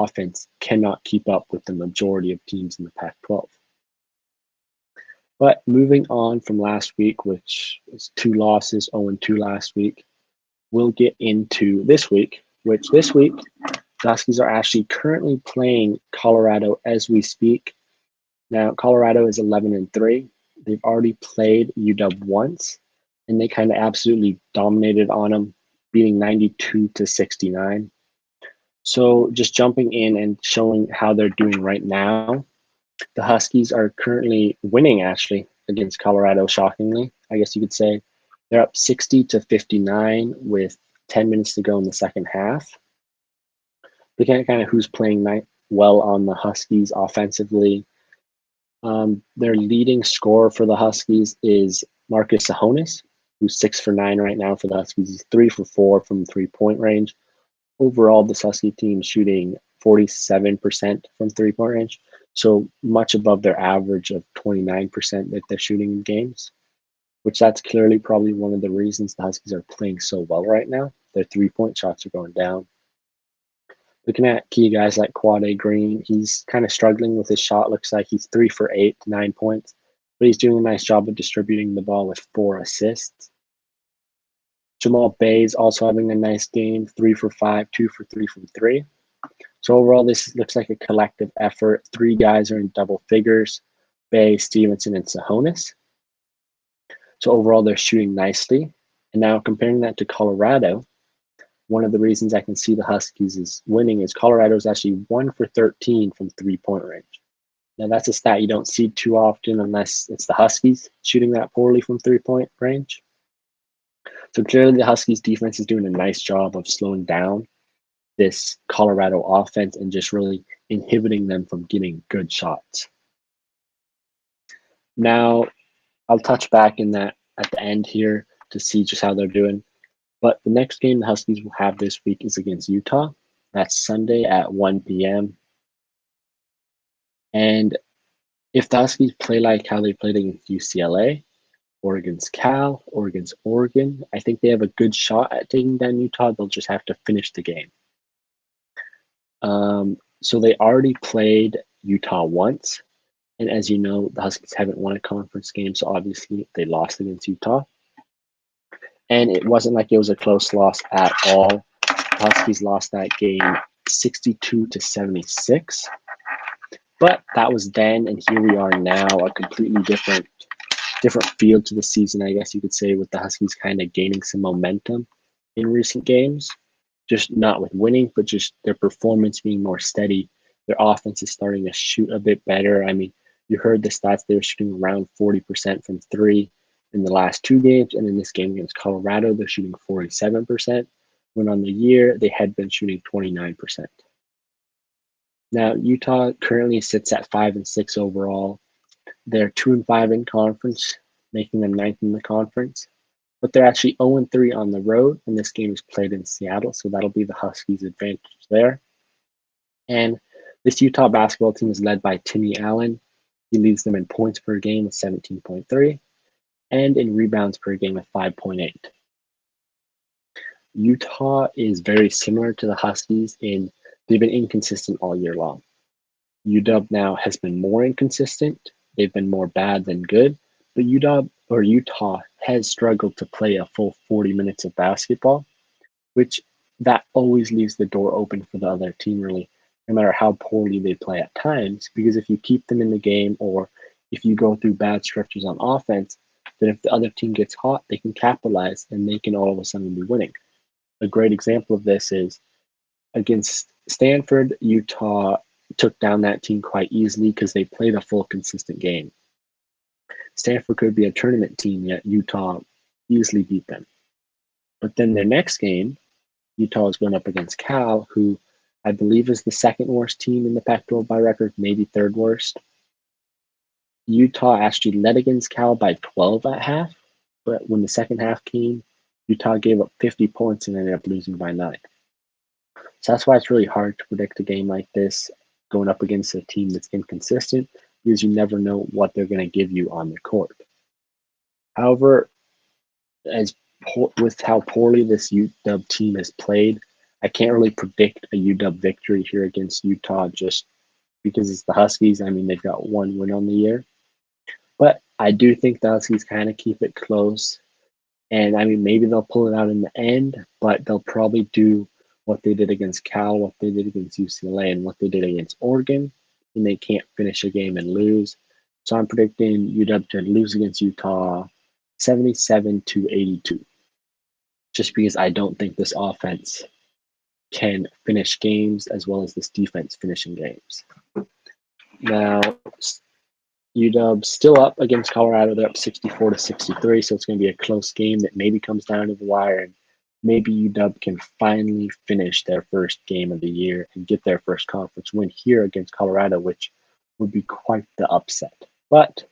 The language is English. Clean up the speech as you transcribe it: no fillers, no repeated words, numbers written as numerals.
offense cannot keep up with the majority of teams in the Pac-12. But moving on from last week, which was 2 losses, 0-2 last week, we'll get into this week, which this week, the Huskies are actually currently playing Colorado as we speak. Now, Colorado is 11-3. They've already played UW once, and they kind of absolutely dominated on them, beating 92-69. So just jumping in and showing how they're doing right now, the Huskies are currently winning actually against Colorado, shockingly, I guess you could say. They're up 60-59 with 10 minutes to go in the second half. Looking at kind of who's playing well on the Huskies offensively, their leading scorer for the Huskies is Marcus Sahonis, who's 6 for 9 right now for the Huskies. He's 3 for 4 from 3-point range. Overall, this Husky team shooting 47% from 3-point range, so much above their average of 29% that they're shooting in games, which that's clearly probably one of the reasons the Huskies are playing so well right now. Their 3-point shots are going down. Looking at key guys like Quade Green, he's kind of struggling with his shot. Looks like he's 3 for 8, 9 points, but he's doing a nice job of distributing the ball with 4 assists. Jamal Bay's also having a nice game, 3 for 5, 2 for 3 from 3. So overall, this looks like a collective effort. 3 guys are in double figures, Bay, Stevenson, and Sahonis. So overall, they're shooting nicely. And now comparing that to Colorado, one of the reasons I can see the Huskies is winning is Colorado's actually 1 for 13 from 3-point range. Now that's a stat you don't see too often unless it's the Huskies shooting that poorly from 3-point range. So clearly the Huskies defense is doing a nice job of slowing down this Colorado offense and just really inhibiting them from getting good shots. Now, I'll touch back in that at the end here to see just how they're doing. But the next game the Huskies will have this week is against Utah. That's Sunday at 1 p.m. And if the Huskies play like how they played against UCLA or against Cal or against Oregon, I think they have a good shot at taking down Utah. They'll just have to finish the game. So they already played Utah once. And as you know, the Huskies haven't won a conference game, so obviously they lost against Utah. And it wasn't like it was a close loss at all. The Huskies lost that game 62-76. But that was then, and here we are now, a completely different feel to the season, I guess you could say, with the Huskies kind of gaining some momentum in recent games. Just not with winning, but just their performance being more steady. Their offense is starting to shoot a bit better. I mean, you heard the stats. They were shooting around 40% from 3 in the last 2 games. And in this game against Colorado, they're shooting 47%. When on the year, they had been shooting 29%. Now, Utah currently sits at 5-6 overall. They're 2-5 in conference, making them 9th in the conference. But they're actually 0-3 on the road, and this game is played in Seattle, so that'll be the Huskies' advantage there. And this Utah basketball team is led by Timmy Allen. He leads them in points per game with 17.3 and in rebounds per game with 5.8. Utah is very similar to the Huskies in they've been inconsistent all year long. UW now has been more inconsistent. They've been more bad than good, but Utah has struggled to play a full 40 minutes of basketball, which that always leaves the door open for the other team, really, no matter how poorly they play at times, because if you keep them in the game or if you go through bad stretches on offense, then if the other team gets hot, they can capitalize and they can all of a sudden be winning. A great example of this is against Stanford, Utah took down that team quite easily because they played a full consistent game. Stanford could be a tournament team, yet Utah easily beat them. But then their next game, Utah is going up against Cal, who I believe is the 2nd worst team in the Pac-12 by record, maybe 3rd worst. Utah actually led against Cal by 12 at half, but when the second half came, Utah gave up 50 points and ended up losing by 9. So that's why it's really hard to predict a game like this going up against a team that's inconsistent, because you never know what they're going to give you on the court. However, with how poorly this UW team has played, I can't really predict a UW victory here against Utah just because it's the Huskies. I mean, they've got one win on the year. But I do think the Huskies kind of keep it close. And I mean, maybe they'll pull it out in the end, but they'll probably do what they did against Cal, what they did against UCLA, and what they did against Oregon. And they can't finish a game and lose. So I'm predicting UW to lose against Utah 77-82. Just because I don't think this offense can finish games as well as this defense finishing games. Now, UW still up against Colorado. They're up 64-63, so it's going to be a close game that maybe comes down to the wire, and maybe UW can finally finish their first game of the year and get their first conference win here against Colorado, which would be quite the upset. But